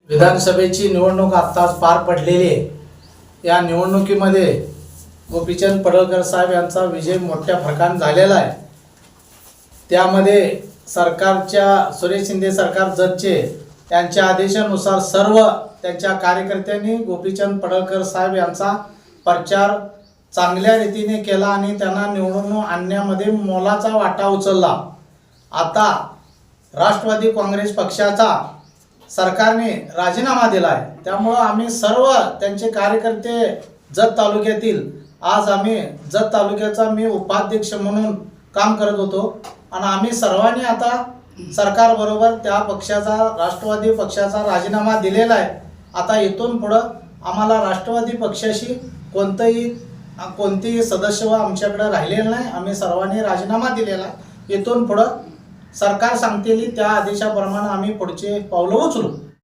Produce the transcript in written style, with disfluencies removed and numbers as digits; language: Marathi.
विधानसभेची निवडणूक आत्ताच पार पडलेली आहे। या निवडणुकीमध्ये गोपीचंद पडळकर साहेब यांचा विजय मोठ्या फरकाने झालेला आहे। त्यामध्ये सरकारच्या सुरेश शिंदे सरकार जतचे यांच्या आदेशानुसार सर्व त्यांच्या कार्यकर्त्यांनी गोपीचंद पडळकर साहेब यांचा प्रचार चांगल्या रीतीने केला आणि त्यांना निवडून आणण्यामध्ये मोलाचा वाटा उचलला। आता राष्ट्रवादी काँग्रेस पक्षाचा सरकारने राजीनामा दिला आहे, त्यामुळे आम्ही सर्व त्यांचे कार्यकर्ते जत तालुक्यातील आज आम्ही जत तालुक्याचा मी उपाध्यक्ष म्हणून काम करत होतो आणि आम्ही सर्वांनी आता सरकार बरोबर त्या पक्षाचा राष्ट्रवादी पक्षाचा राजीनामा दिलेला आहे। आता इथून पुढे आम्हाला राष्ट्रवादी पक्षाशी कोणतेही सदस्य आमच्याकडे राहिलेलं नाही। आम्ही सर्वांनी राजीनामा दिलेला आहे। इथून पुढे सरकार सांगतेली त्या आदेशाप्रमाणे आम्ही पुढचे पावलं उचलू।